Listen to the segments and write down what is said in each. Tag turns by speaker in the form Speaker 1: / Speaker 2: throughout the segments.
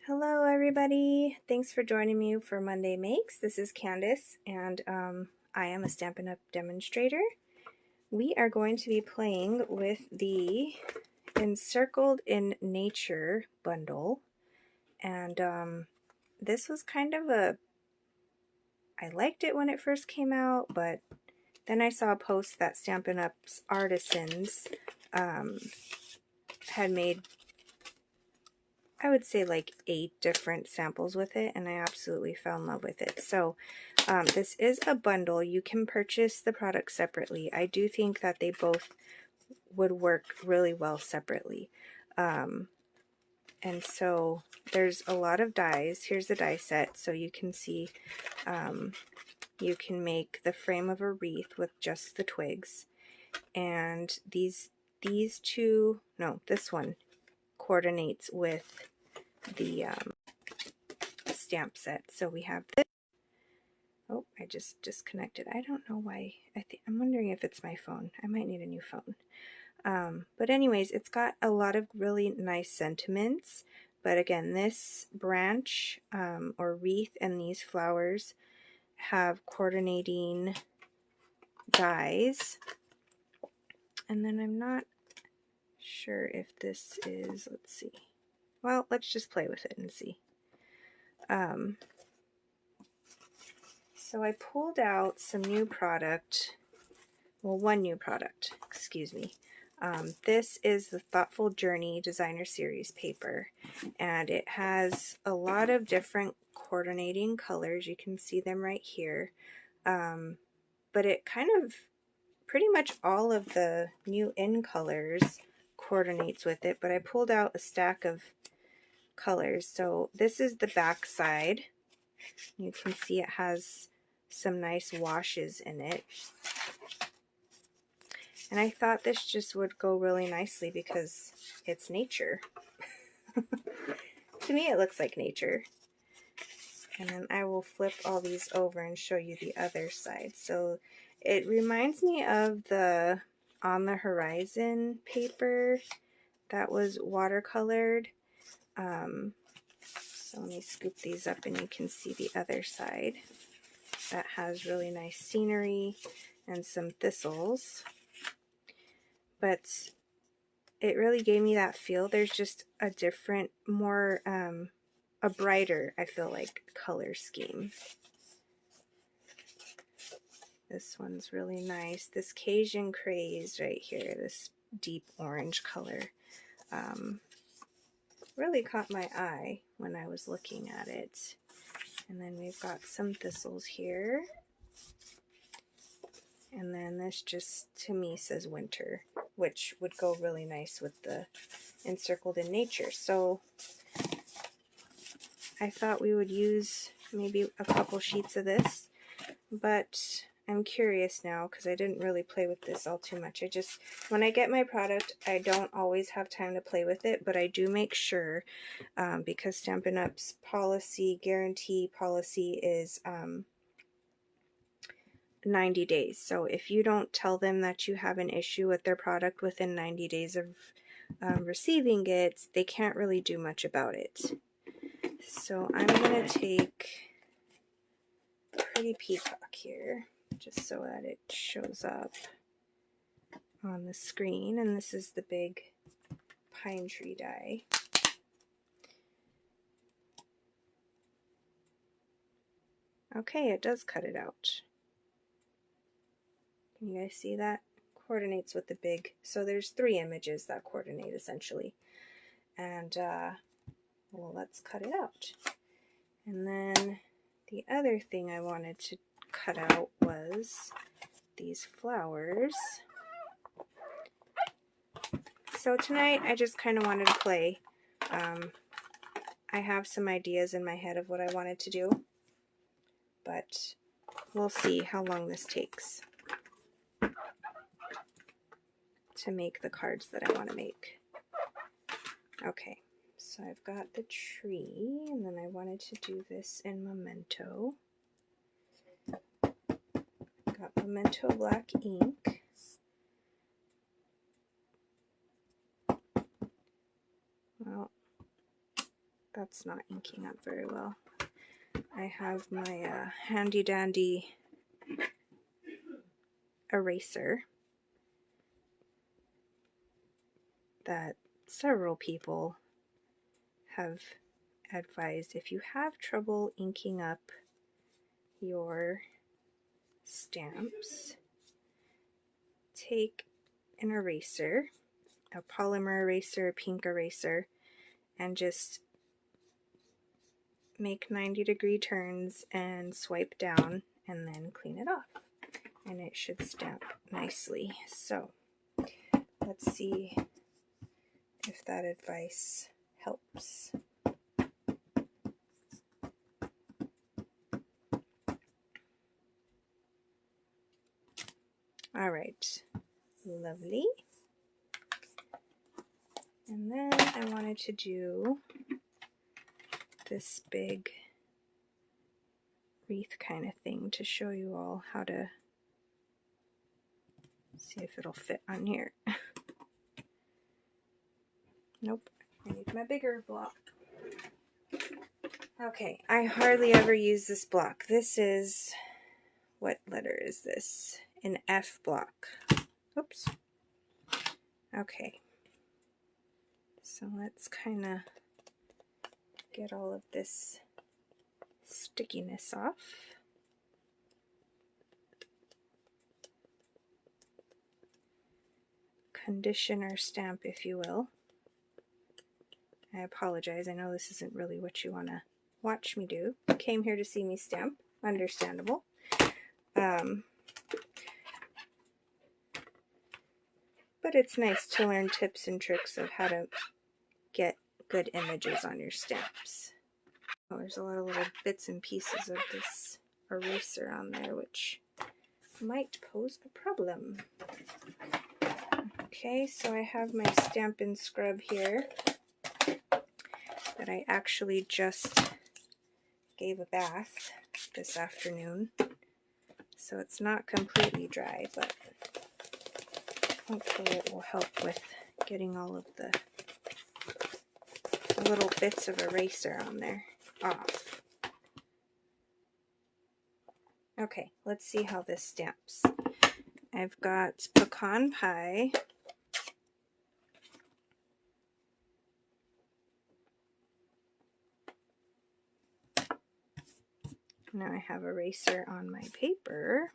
Speaker 1: Hello everybody! Thanks for joining me for Monday Makes. This is Candace and I am a Stampin' Up! Demonstrator. We are going to be playing with the Encircled in Nature bundle, and this was kind of I liked it when it first came out, but then I saw a post that Stampin' Up's artisans had made, I would say, like 8 different samples with it, and I absolutely fell in love with it. So this is a bundle. You can purchase the products separately. I do think that they both would work really well separately. And so there's a lot of dies. Here's the die set, so you can see you can make the frame of a wreath with just the twigs. And these two, no, this one coordinates with the stamp set. So we have this. Oh, I just disconnected. I don't know why. I'm wondering if it's my phone. I might need a new phone. But anyways, it's got a lot of really nice sentiments. But again, this branch or wreath and these flowers have coordinating dies. And then I'm not sure if this is, let's see. Well, let's just play with it and see. So I pulled out some new product, well, one new product, excuse me. This is the Thoughtful Journey Designer Series paper, and it has a lot of different coordinating colors. You can see them right here, but it kind of, pretty much all of the new in colors coordinates with it, but I pulled out a stack of colors. So this is the back side. You can see it has some nice washes in it. And I thought this just would go really nicely because it's nature. To me, it looks like nature. And then I will flip all these over and show you the other side. So it reminds me of the On the Horizon paper that was watercolored. So let me scoop these up and you can see the other side. That has really nice scenery and some thistles. But it really gave me that feel. There's just a different, more, a brighter, I feel like, color scheme. This one's really nice. This Cajun Craze right here, this deep orange color, really caught my eye when I was looking at it. And then we've got some thistles here. And then this just, to me, says winter, which would go really nice with the Encircled in Nature. So I thought we would use maybe a couple sheets of this, but I'm curious now because I didn't really play with this all too much. When I get my product, I don't always have time to play with it, but I do make sure, because Stampin' Up's guarantee policy is 90 days. So if you don't tell them that you have an issue with their product within 90 days of receiving it, they can't really do much about it. So I'm going to take Pretty Peacock here, just so that it shows up on the screen. And this is the big pine tree die. Okay, it does cut it out. Can you guys see that? Coordinates with the big, so there's 3 images that coordinate essentially. And well, let's cut it out. And then the other thing I wanted to cut out was these flowers. So tonight I just kind of wanted to play. I have some ideas in my head of what I wanted to do, but we'll see how long this takes to make the cards that I want to make. Okay, so I've got the tree, and then I wanted to do this in Memento. Got Memento black ink. Well, That's not inking up very well. I have my handy dandy eraser that several people have advised if you have trouble inking up your stamps, take an eraser, a polymer eraser, a pink eraser, and just make 90-degree turns and swipe down and then clean it off. And it should stamp nicely. So let's see if that advice helps. All right, lovely. And then I wanted to do this big wreath kind of thing to show you all how to see if it'll fit on here. Nope, I need my bigger block. Okay, I hardly ever use this block. This is, what letter is this? An F block. Oops. Okay. So let's kind of get all of this stickiness off. Condition our stamp, if you will. I apologize. I know this isn't really what you want to watch me do. You came here to see me stamp. Understandable. But it's nice to learn tips and tricks of how to get good images on your stamps. Oh, there's a lot of little bits and pieces of this eraser on there, which might pose a problem. Okay, so I have my Stampin' Scrub here that I actually just gave a bath this afternoon. So it's not completely dry, but hopefully it will help with getting all of the little bits of eraser on there off. Okay, let's see how this stamps. I've got pecan pie. Now I have eraser on my paper.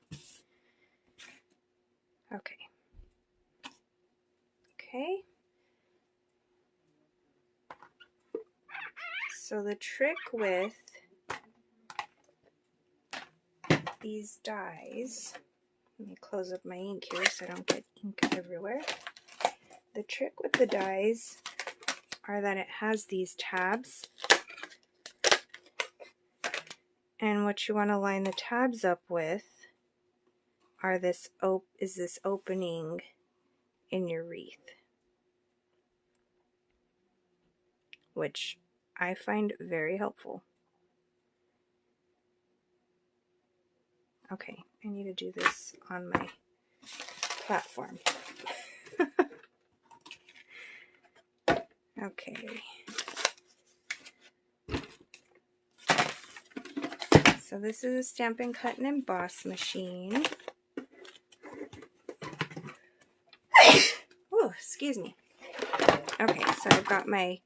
Speaker 1: Okay. Okay. So the trick with these dies, let me close up my ink here so I don't get ink everywhere. The trick with the dies are that it has these tabs, and what you want to line the tabs up with are this opening in your wreath, which I find very helpful. Okay, I need to do this on my platform. Okay. So this is a Stampin' Cut and Emboss machine. Oh, excuse me. Okay, so I've got my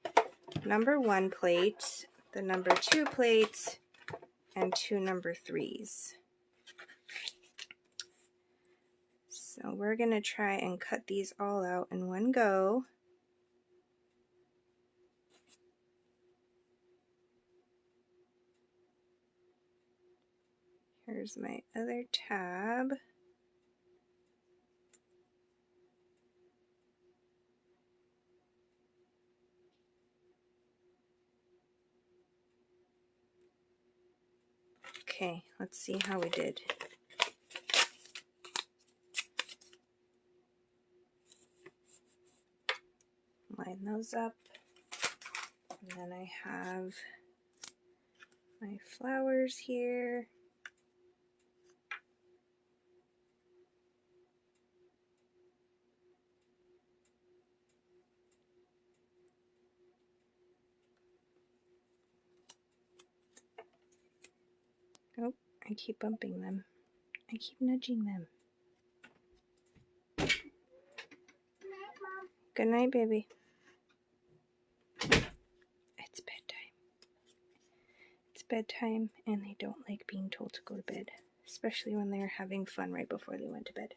Speaker 1: number 1 plate, the number 2 plate, and 2 number 3s. So we're going to try and cut these all out in one go. Here's my other tab. Okay, let's see how we did. Line those up. And then I have my flowers here. Oh, I keep bumping them. I keep nudging them. Good night, baby. It's bedtime. It's bedtime, and they don't like being told to go to bed, especially when they're having fun right before they went to bed.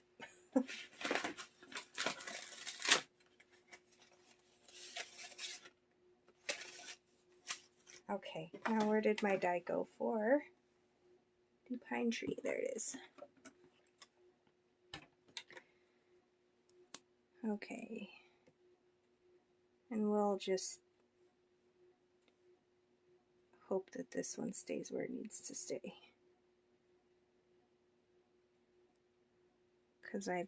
Speaker 1: Okay, now where did my dye go for the pine tree? There it is. Okay, and we'll just hope that this one stays where it needs to stay, because I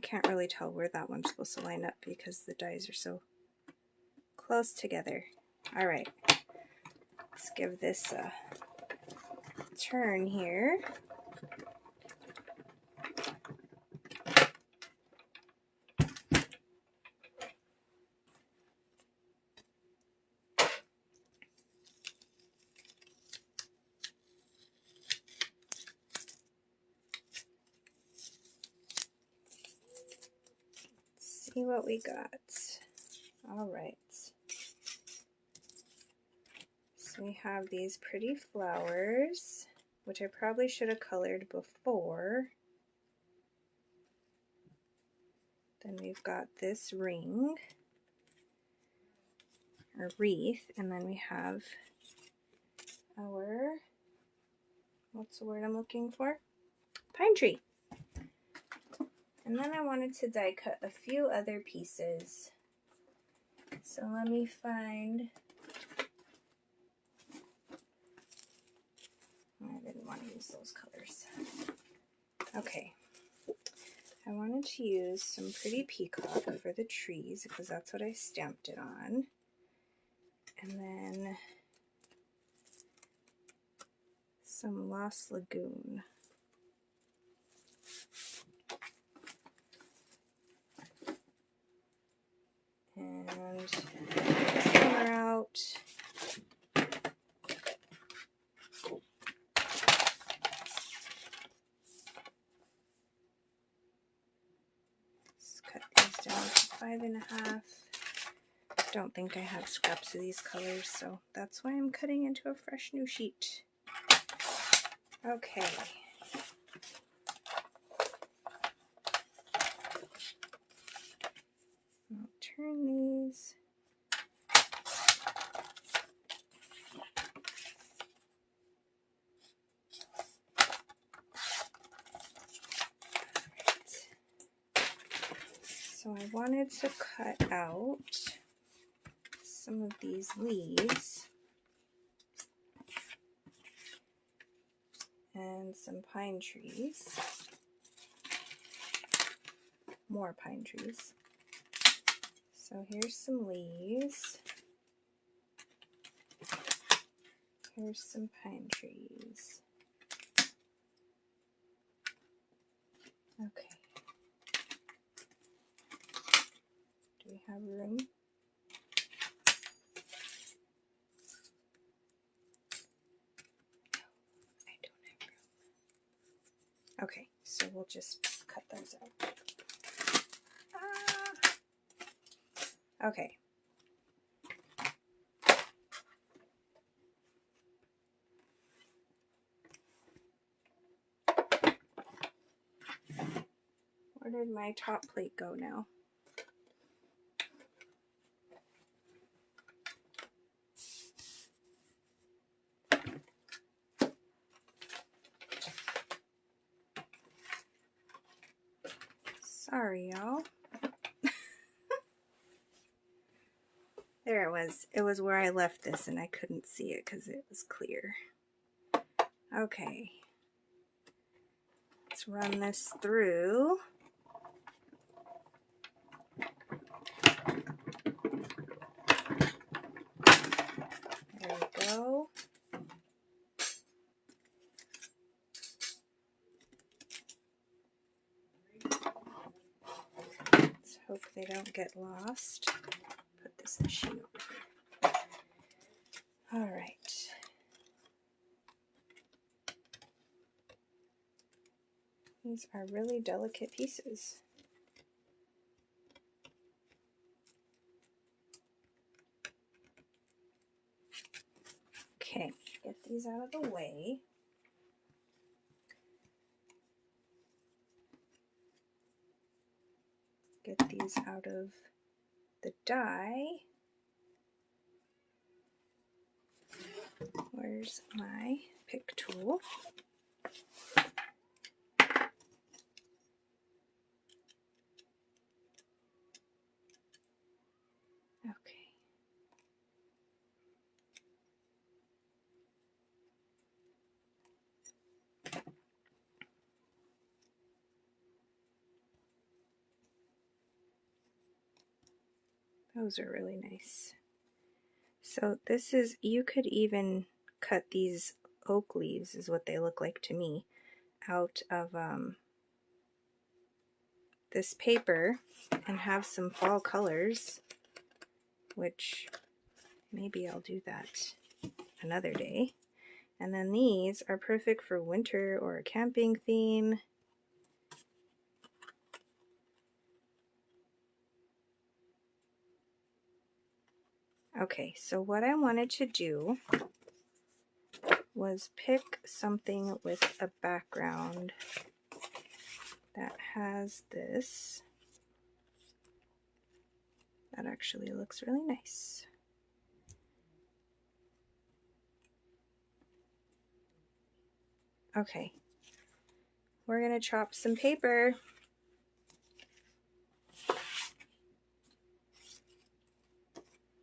Speaker 1: can't really tell where that one's supposed to line up because the dyes are so close together. All right, let's give this a turn here. See what we got. All right. So we have these pretty flowers, which I probably should have colored before. Then we've got this ring, or wreath, and then we have our, what's the word I'm looking for? Pine tree. And then I wanted to die cut a few other pieces. So let me find, I didn't want to use those colors. Okay. I wanted to use some pretty peacock for the trees because that's what I stamped it on. And then some Lost Lagoon. And color out. Let's cut these down to 5.5. Don't think I have scraps of these colors, so that's why I'm cutting into a fresh new sheet. Okay. I'll turn these. So I wanted to cut out some of these leaves and some pine trees, more pine trees. So here's some leaves, here's some pine trees. Okay. Do we have room? I don't have room. Okay, so we'll just cut those out. Okay. Where did my top plate go now? Sorry, y'all. There it was. It was where I left this and I couldn't see it because it was clear. Okay. Let's run this through. There we go. Let's hope they don't get lost. Put this sheet over here. All right. These are really delicate pieces. Okay, get these out of the way. Get these out of the die. Where's my pick tool? Okay. Those are really nice. So this is, you could even cut these oak leaves, is what they look like to me, out of this paper and have some fall colors, which maybe I'll do that another day. And then these are perfect for winter or a camping theme. Okay, so what I wanted to do was pick something with a background that has this. That actually looks really nice. Okay, we're gonna chop some paper.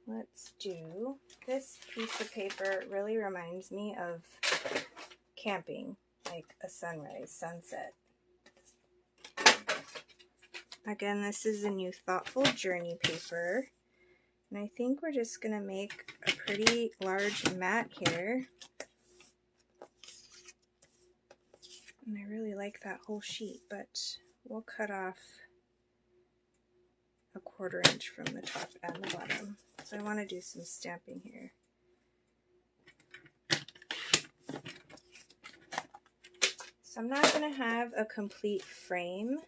Speaker 1: Let's do this piece of paper. It really reminds me of camping, like a sunrise, sunset. Again, this is a new Thoughtful Journey paper. And I think we're just gonna make a pretty large mat here. And I really like that whole sheet, but we'll cut off a 1/4 inch from the top and the bottom. So I want to do some stamping here. So I'm not going to have a complete frame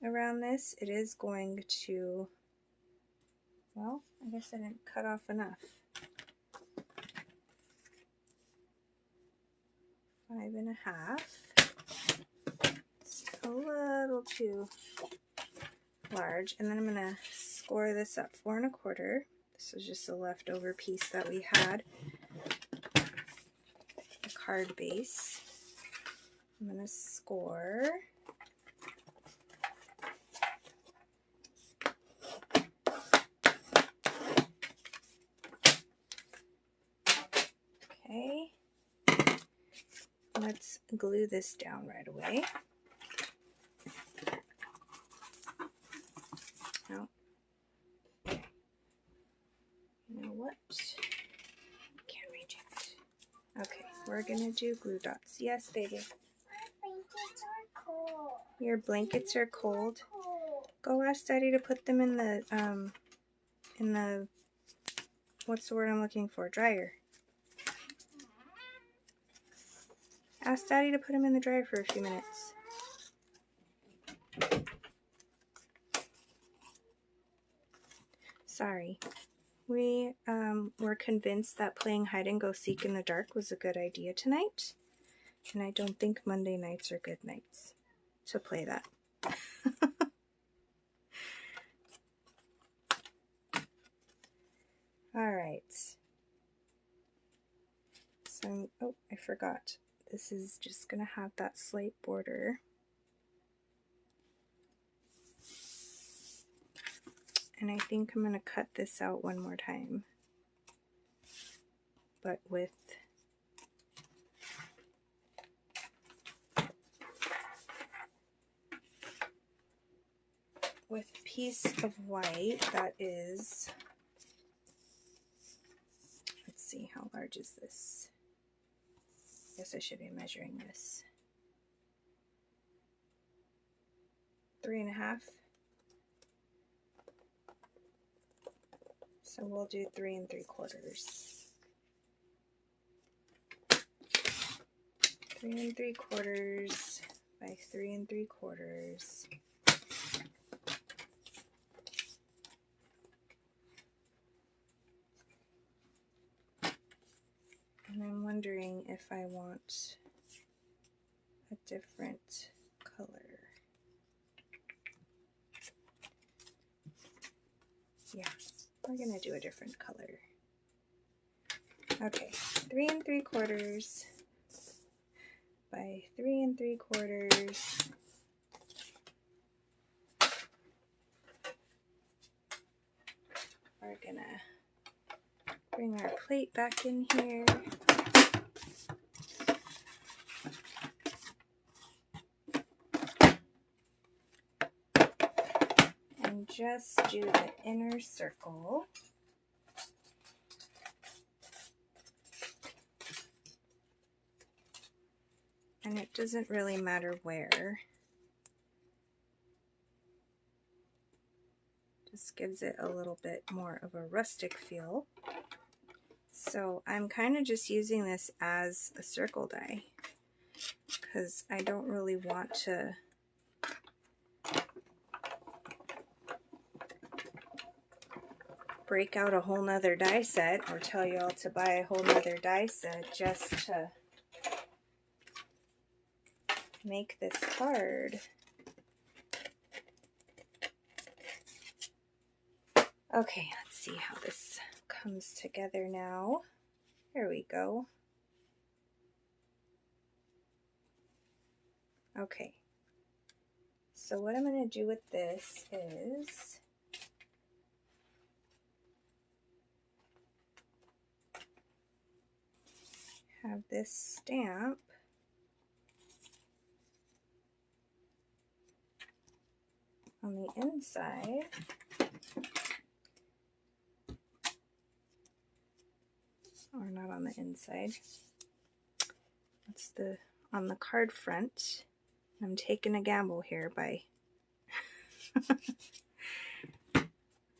Speaker 1: around this. It is going to, well, I guess I didn't cut off enough. 5 1/2. It's a little too large. And then I'm going to score this up 4 1/4. This was just a leftover piece that we had. A card base. I'm going to score. Okay. Let's glue this down right away. No. Okay. You know what? Can't reach it. Okay, we're gonna do glue dots. Yes, baby.
Speaker 2: My blankets are cold.
Speaker 1: Your blankets are cold. Go ask Daddy to put them in the what's the word I'm looking for? Dryer. Ask Daddy to put them in the dryer for a few minutes. Sorry. We were convinced that playing hide and go seek in the dark was a good idea tonight. And I don't think Monday nights are good nights to play that. All right. So, oh, I forgot. This is just going to have that slight border. And I think I'm going to cut this out one more time. But with a piece of white that is, let's see, how large is this? I guess I should be measuring this. 3 1/2. So we'll do 3 3/4. 3 3/4 by 3 3/4. And I'm wondering if I want a different color. Yeah, we're gonna do a different color. Okay, 3 3/4 by 3 3/4. We're gonna bring our plate back in here. And just do the inner circle. And it doesn't really matter where. Just gives it a little bit more of a rustic feel. So I'm kind of just using this as a circle die because I don't really want to break out a whole nother die set or tell you all to buy a whole nother die set just to make this card. Okay, let's see how this comes together now. There we go. Okay, so what I'm going to do with this is have this stamp on the inside. Or not on the inside. That's on the card front. I'm taking a gamble here by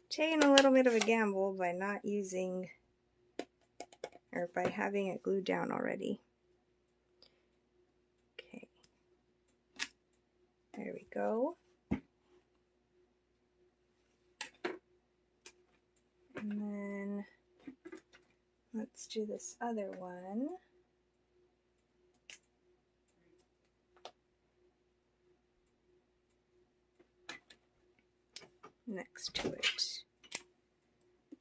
Speaker 1: taking a little bit of a gamble by not using or by having it glued down already. Okay. There we go. And then let's do this other one. Next to it.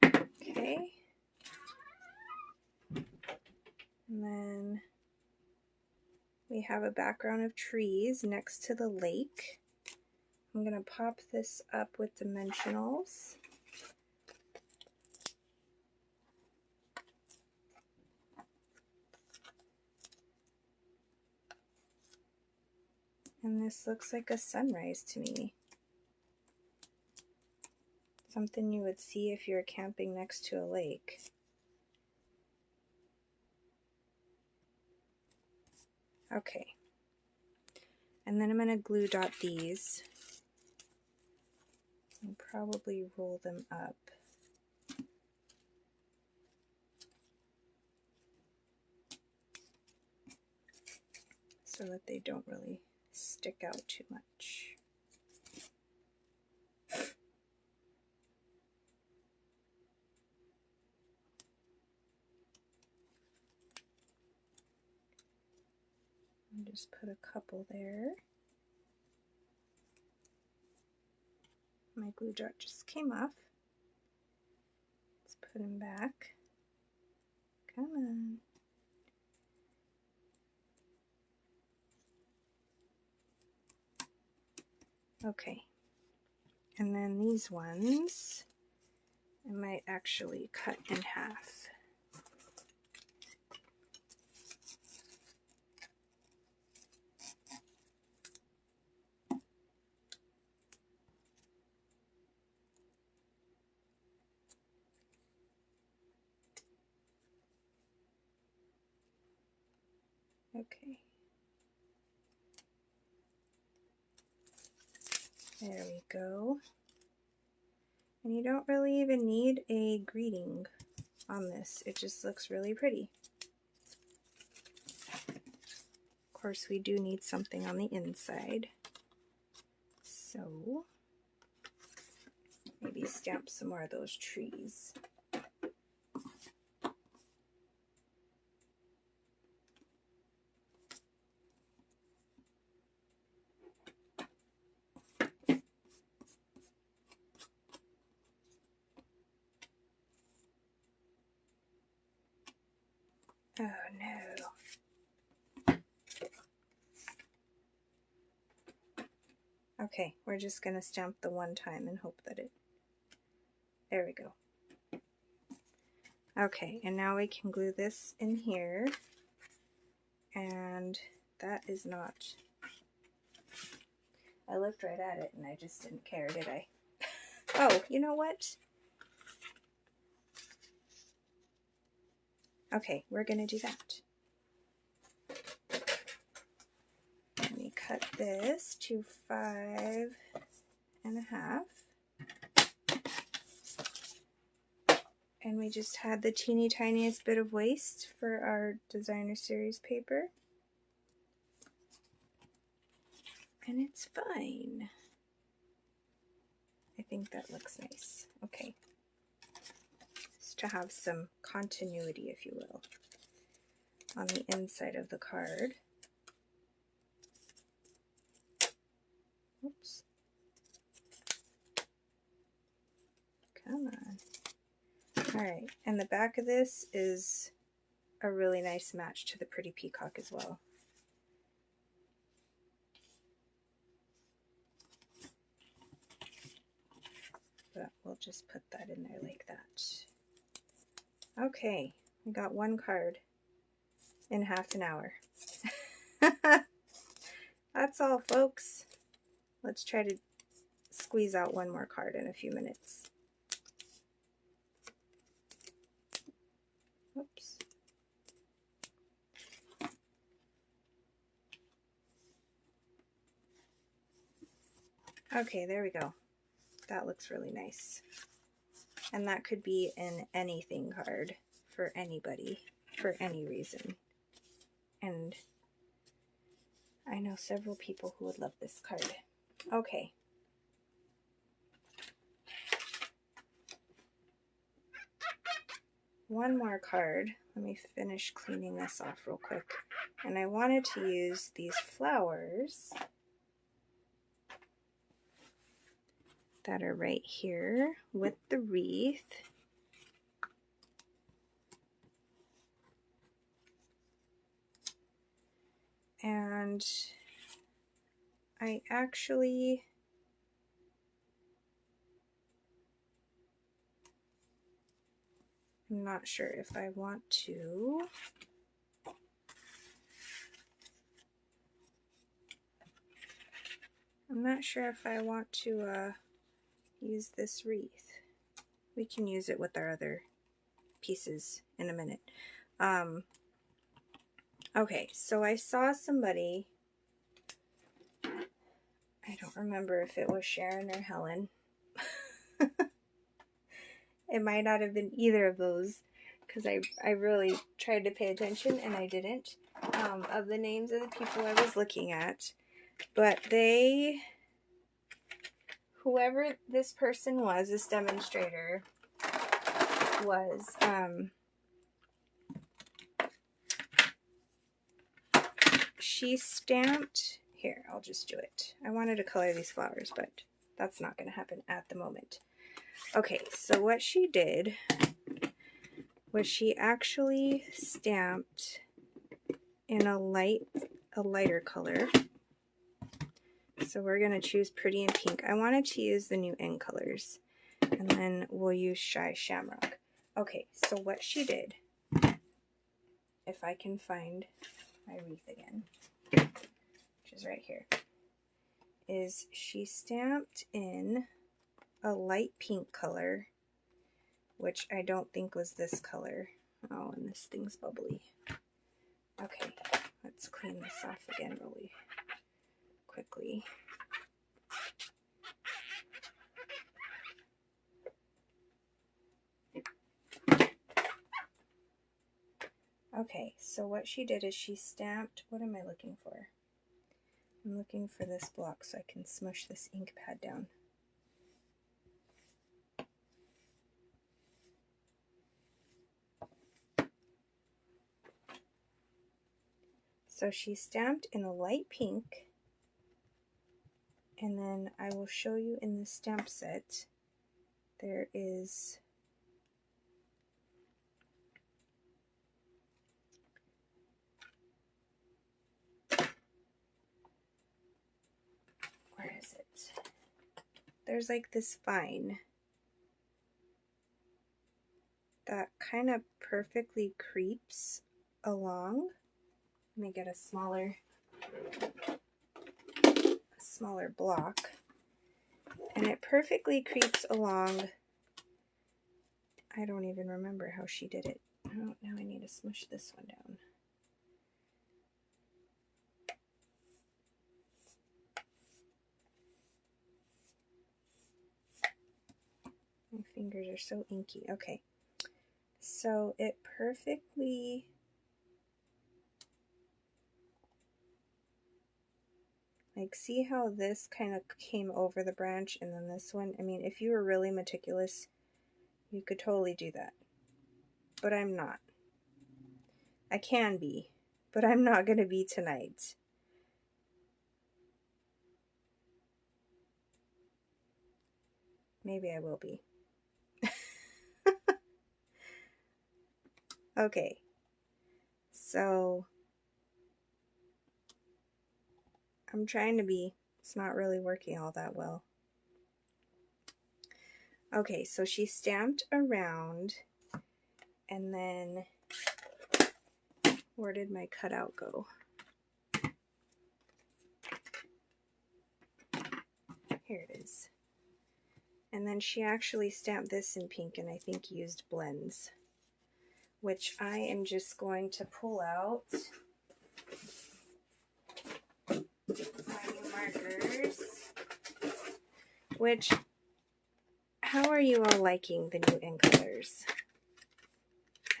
Speaker 1: Okay. And then we have a background of trees next to the lake. I'm going to pop this up with dimensionals. And this looks like a sunrise to me. Something you would see if you're camping next to a lake. Okay. And then I'm going to glue dot these and probably roll them up. So that they don't really stick out too much. And just put a couple there. My glue dot just came off. Let's put them back. Come on. Okay. And then these ones, I might actually cut in half. Okay. There we go. And you don't really even need a greeting on this. It just looks really pretty. course, we do need something on the inside. So maybe stamp some more of those trees. Oh no. Okay, we're just going to stamp the one time and hope that it... There we go. Okay, and now we can glue this in here. And that is not... I looked right at it and I just didn't care, did I? Oh, you know what? Okay, we're going to do that. Let me cut this to 5 1/2. And we just had the teeny tiniest bit of waste for our designer series paper. And it's fine. I think that looks nice. Okay. Just to have some continuity, if you will, on the inside of the card. Oops. Come on. Alright, and the back of this is a really nice match to the pretty peacock as well. But we'll just put that in there like that. Okay, we got one card in half an hour. That's all, folks. Let's try to squeeze out one more card in a few minutes. Oops. Okay, there we go. That looks really nice. And that could be an anything card for anybody, for any reason. And I know several people who would love this card. Okay. One more card. Let me finish cleaning this off real quick. And I wanted to use these flowers that are right here with the wreath. And I actually... I'm not sure if I want to. I'm not sure if I want to use this wreath. We can use it with our other pieces in a minute. Okay, so I saw somebody, I don't remember if it was Sharon or Helen. It might not have been either of those, because I really tried to pay attention and I didn't, of the names of the people I was looking at. But they, whoever this person was, this demonstrator was, she stamped, here, I'll just do it. I wanted to color these flowers, but that's not going to happen at the moment. Okay, so what she did was she actually stamped in a lighter color. So we're going to choose Pretty and Pink. I wanted to use the new In colors, and then we'll use Shy Shamrock. Okay, so what she did, if I can find my wreath again, which is right here, is she stamped in a light pink color, which I don't think was this color. Oh, and this thing's bubbly. Okay, let's clean this off again really quickly. Okay, so what she did is she stamped, what am I looking for? I'm looking for this block so I can smush this ink pad down. So she stamped in a light pink, and then I will show you in the stamp set, there is where is it? There's like this vine that kind of perfectly creeps along. Let me get a smaller block. And it perfectly creeps along. I don't even remember how she did it. Oh, now I need to smush this one down. My fingers are so inky. Okay. So it perfectly like, see how this kind of came over the branch and then this one? I mean, if you were really meticulous, you could totally do that. But I'm not. I can be, but I'm not going to be tonight. Maybe I will be. Okay. So I'm trying to be. It's not really working all that well. Okay, so she stamped around, and then where did my cutout go? Here it is. And then she actually stamped this in pink and I think used blends, which I am just going to pull out my new markers. Which, how are you all liking the new ink colors?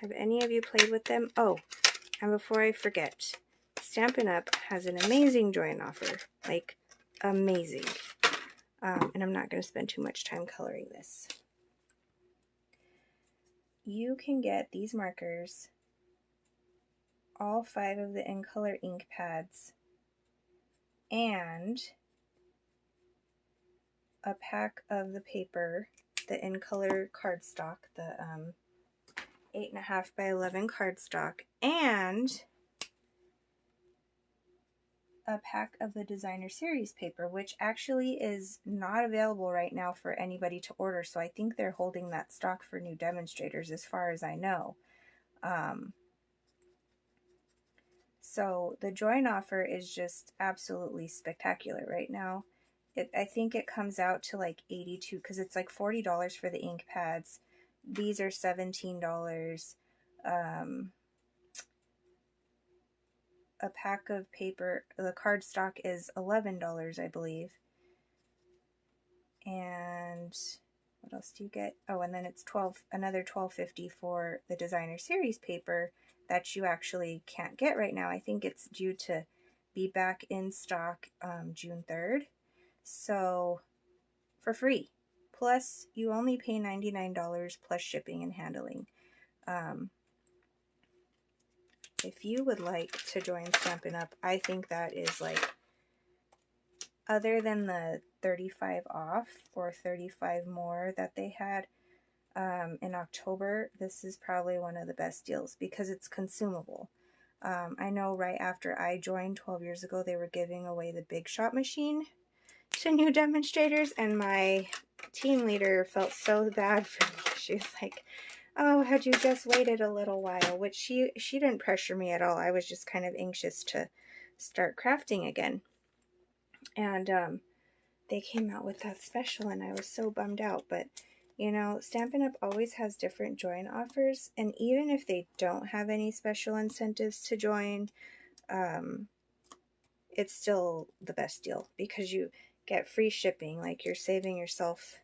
Speaker 1: Have any of you played with them? Oh, and before I forget, Stampin' Up! Has an amazing join offer. Like, amazing. And I'm not going to spend too much time coloring this. You can get these markers, all 5 of the In Color ink pads, and a pack of the paper, the In Color cardstock, the 8.5 by 11 cardstock, and a pack of the Designer Series paper, which actually is not available right now for anybody to order, so I think they're holding that stock for new demonstrators as far as I know. So the join offer is just absolutely spectacular right now. I think it comes out to like $82 because it's like $40 for the ink pads. These are $17. A pack of paper, the cardstock is $11, I believe. And what else do you get? Oh, and then it's another $12.50 for the Designer Series paper that you actually can't get right now. I think it's due to be back in stock June 3rd. So for free. Plus, you only pay $99 plus shipping and handling. If you would like to join Stampin' Up, I think that is like, other than the 35 off or 35 more that they had in October, this is probably one of the best deals because it's consumable. I know right after I joined 12 years ago, they were giving away the Big Shot machine to new demonstrators, and my team leader felt so bad for me. She was like, oh, had you just waited a little while, which she didn't pressure me at all. I was just kind of anxious to start crafting again. And they came out with that special, and I was so bummed out. But, you know, Stampin' Up! Always has different join offers, and even if they don't have any special incentives to join, it's still the best deal because you get free shipping. Like, you're saving yourself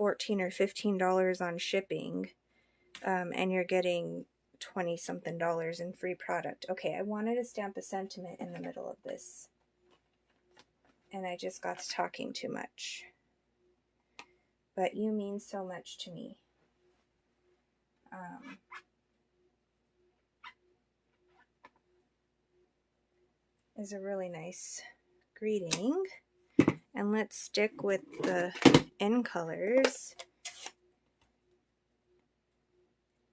Speaker 1: $14 or $15 on shipping, and you're getting 20 something dollars in free product. Okay, I wanted to stamp a sentiment in the middle of this, and I just got to talking too much. But you mean so much to me. Is a really nice greeting. And let's stick with the end colors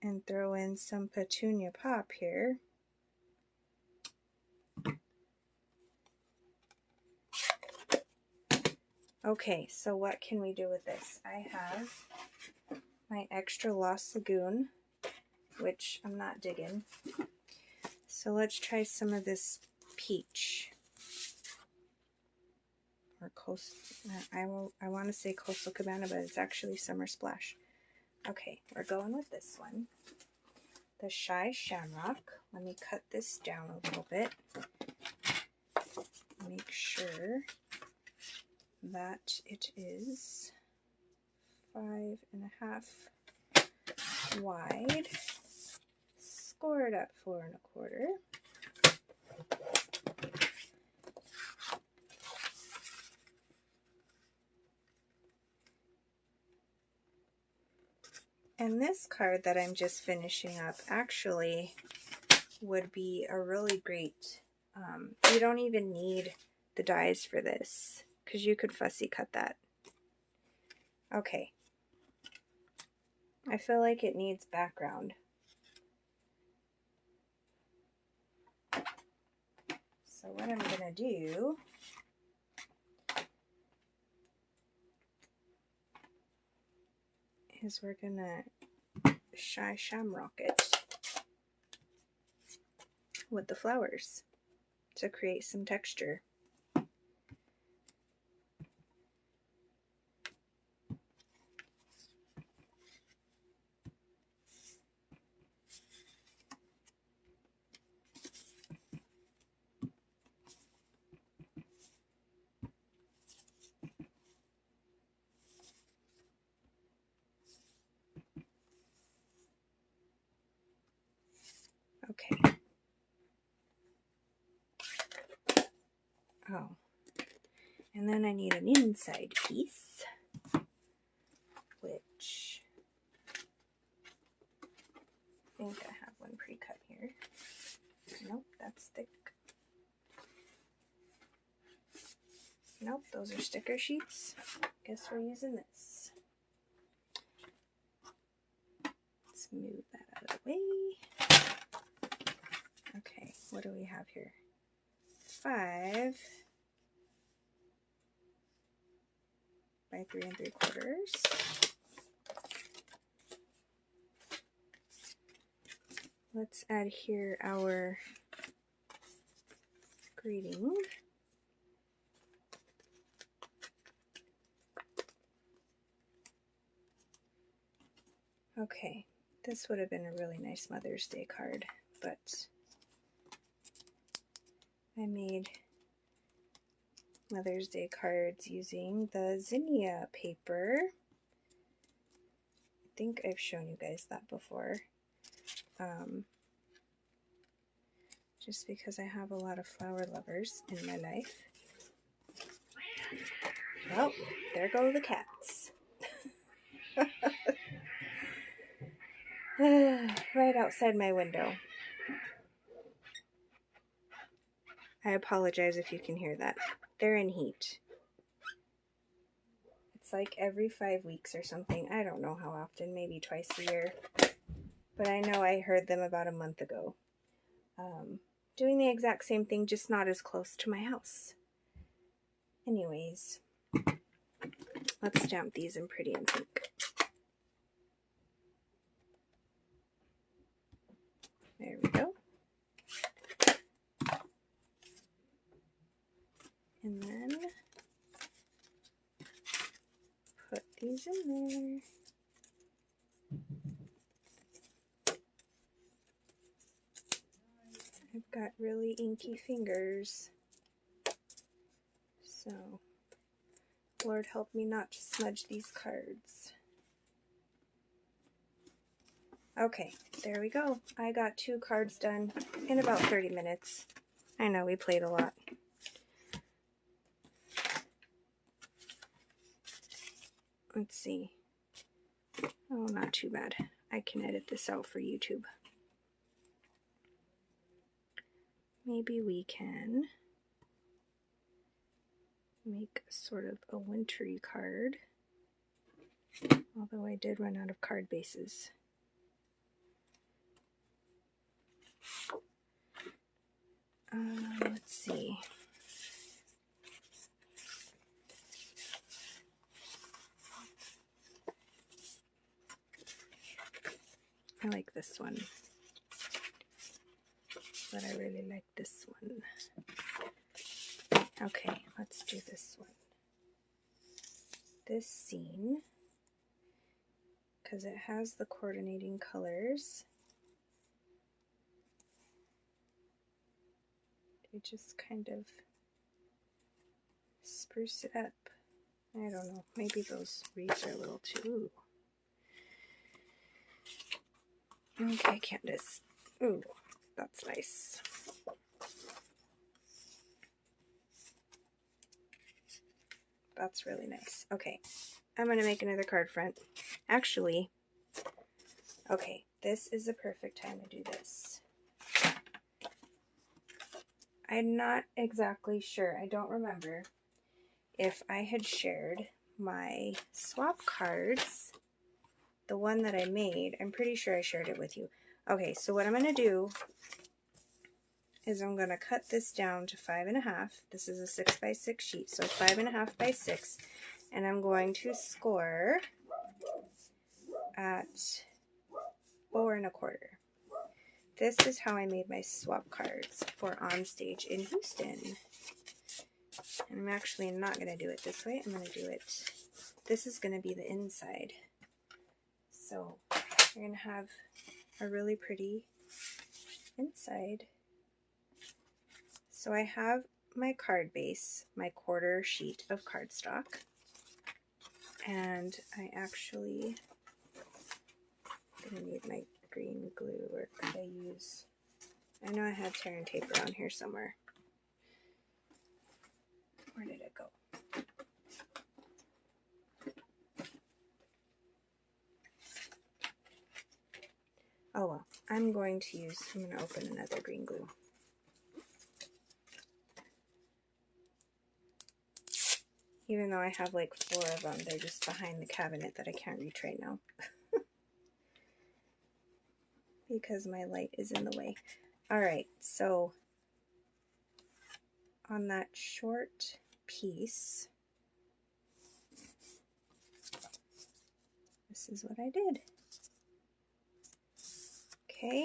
Speaker 1: and throw in some Petunia Pop here. Okay, so what can we do with this? I have my extra Lost Lagoon, which I'm not digging. So let's try some of this peach. Or coast. I want to say Coastal Cabana, but it's actually Summer Splash. Okay, we're going with this one. The Shy Shamrock. Let me cut this down a little bit. Make sure that it is 5.5 wide. Score it at 4.25. And this card that I'm just finishing up actually would be a really great, you don't even need the dies for this, because you could fussy cut that. Okay. I feel like it needs background. So what I'm going to do is we're going to Shy Shamrock it with the flowers to create some texture. Okay. Oh. And then I need an inside piece, which I think I have one pre-cut here. Nope, that's thick. Nope, those are sticker sheets. Guess we're using this. Let's move that out of the way. Okay, what do we have here? 5 by 3 3/4. Let's add here our greeting. Okay, this would have been a really nice Mother's Day card, but I made Mother's Day cards using the zinnia paper. I think I've shown you guys that before. Just because I have a lot of flower lovers in my life. Well, there go the cats. Right outside my window. I apologize if you can hear that. They're in heat. It's like every 5 weeks or something. I don't know how often, maybe twice a year. But I know I heard them about a month ago. Doing the exact same thing, just not as close to my house. Anyways, let's stamp these in pretty and pink. There we go. And then put these in there. I've got really inky fingers, so Lord help me not to smudge these cards. Okay, there we go. I got 2 cards done in about 30 minutes. I know we played a lot. Let's see. Oh, not too bad. I can edit this out for YouTube. Maybe we can make sort of a wintry card. Although I did run out of card bases. Let's see. I like this one. But I really like this one. Okay, let's do this one. This scene, because it has the coordinating colors, they just kind of spruce it up. I don't know, maybe those reeds are a little too... Okay, Candace. Ooh, that's nice. That's really nice. Okay, I'm going to make another card front. Actually, okay, this is the perfect time to do this. I'm not exactly sure. I don't remember if I had shared my swap cards, the one that I made. I'm pretty sure I shared it with you. Okay, so what I'm going to do is I'm going to cut this down to 5.5. This is a 6x6 sheet, so 5.5 by 6. And I'm going to score at 4.25. This is how I made my swap cards for On Stage in Houston. And I'm actually not going to do it this way. I'm going to do it, this is going to be the inside. So you're going to have a really pretty inside. So I have my card base, my quarter sheet of cardstock. And I actually going to need my green glue, or could I use, I know I had tear and tape around here somewhere. Where did it go? Oh well, I'm going to open another green glue. Even though I have like 4 of them, they're just behind the cabinet that I can't reach right now. Because my light is in the way. Alright, so on that short piece, this is what I did. Okay,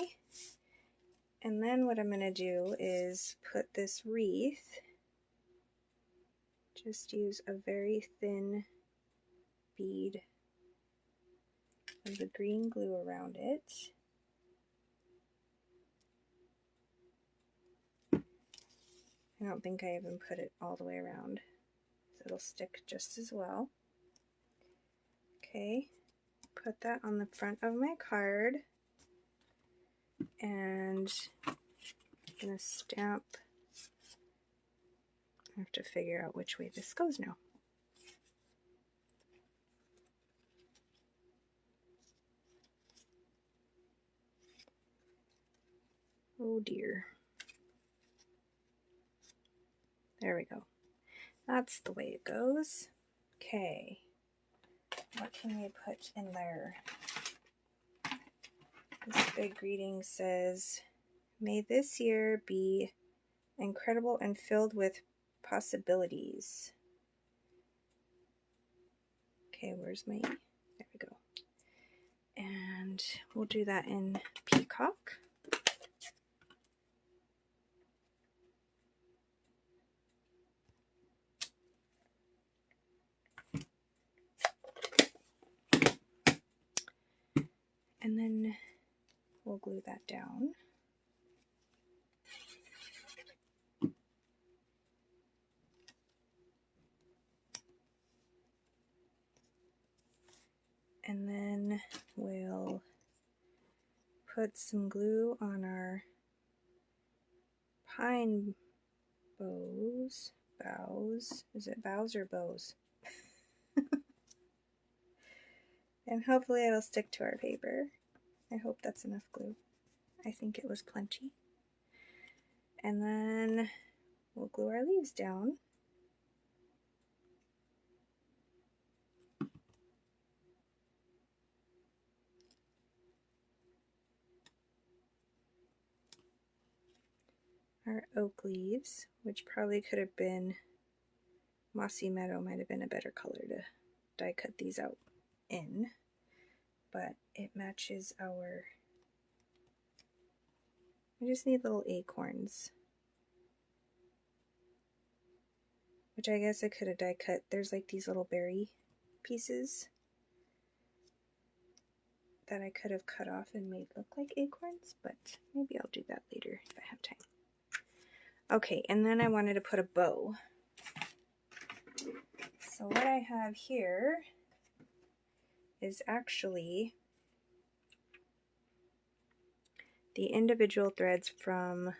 Speaker 1: and then what I'm going to do is put this wreath, just use a very thin bead of the green glue around it. I don't think I even put it all the way around, so it'll stick just as well. Okay, put that on the front of my card, and I'm going to stamp. I have to figure out which way this goes now. Oh dear. There we go. That's the way it goes. Okay. What can we put in there? This big greeting says, "May this year be incredible and filled with possibilities." Okay, where's my, there we go. And we'll do that in peacock. And then we'll glue that down. And then we'll put some glue on our pine boughs. Is it boughs or bows? And hopefully it'll stick to our paper. I hope that's enough glue. I think it was plenty. And then we'll glue our leaves down. Our oak leaves, which probably could have been mossy meadow, might have been a better color to die cut these out in, but it matches our, we just need little acorns, which I guess I could have die cut. There's like these little berry pieces that I could have cut off and made look like acorns, but maybe I'll do that later if I have time. Okay, and then I wanted to put a bow. So what I have here is actually the individual threads from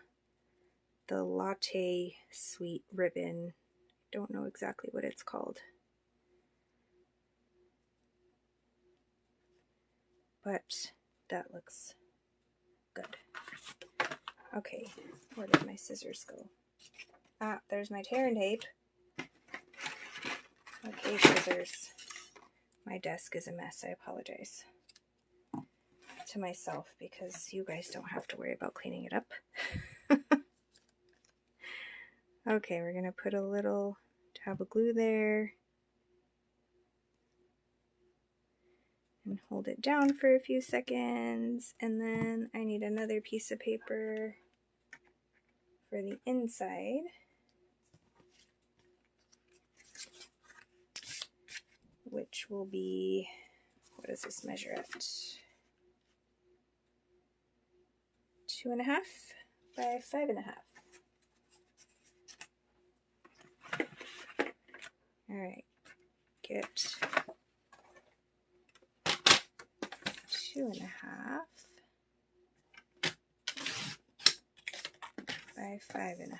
Speaker 1: the Latte Sweet ribbon. Don't know exactly what it's called, but that looks good. Okay, where did my scissors go? Ah, there's my tear and tape. Okay, scissors. My desk is a mess. I apologize to myself because you guys don't have to worry about cleaning it up. Okay, we're going to put a little tab of glue there and hold it down for a few seconds, and then I need another piece of paper for the inside, which will be, what does this measure at? 2.5 by 5.5. All right, get 2.5 by 5.5.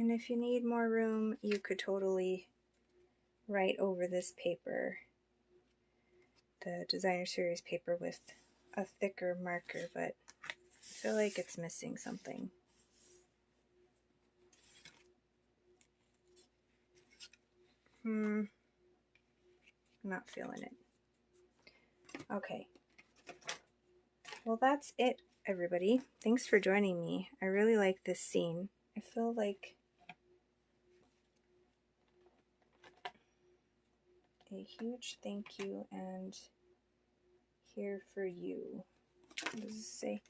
Speaker 1: And if you need more room, you could totally write over this paper, the designer series paper, with a thicker marker, but I feel like it's missing something. I'm not feeling it. Okay. Well, that's it, everybody. Thanks for joining me. I really like this scene. I feel like a huge thank you and here for you. What does it say?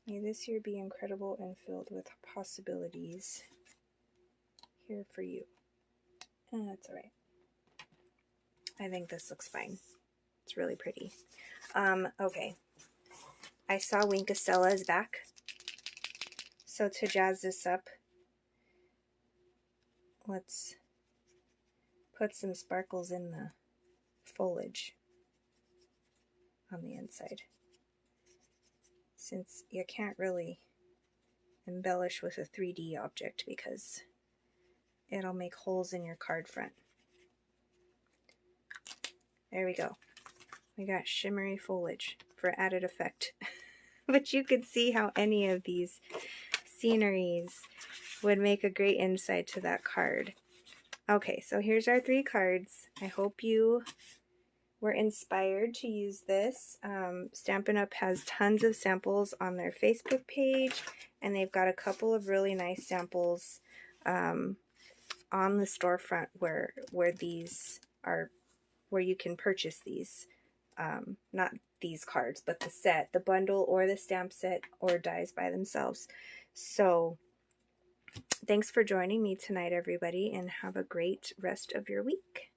Speaker 1: May this year be incredible and filled with possibilities. Here for you. That's alright. I think this looks fine. It's really pretty. Okay. I saw Winkastella is back. So to jazz this up, let's put some sparkles in the foliage on the inside, since you can't really embellish with a 3D object because it'll make holes in your card front. There we go. We got shimmery foliage for added effect. But you could see how any of these sceneries would make a great inside to that card. Okay, so here's our 3 cards. I hope you were inspired to use this. Stampin' Up! Has tons of samples on their Facebook page, and they've got a couple of really nice samples on the storefront where these are, where you can purchase these. Not these cards, but the set, the bundle, or the stamp set, or dies by themselves. So thanks for joining me tonight, everybody, and have a great rest of your week.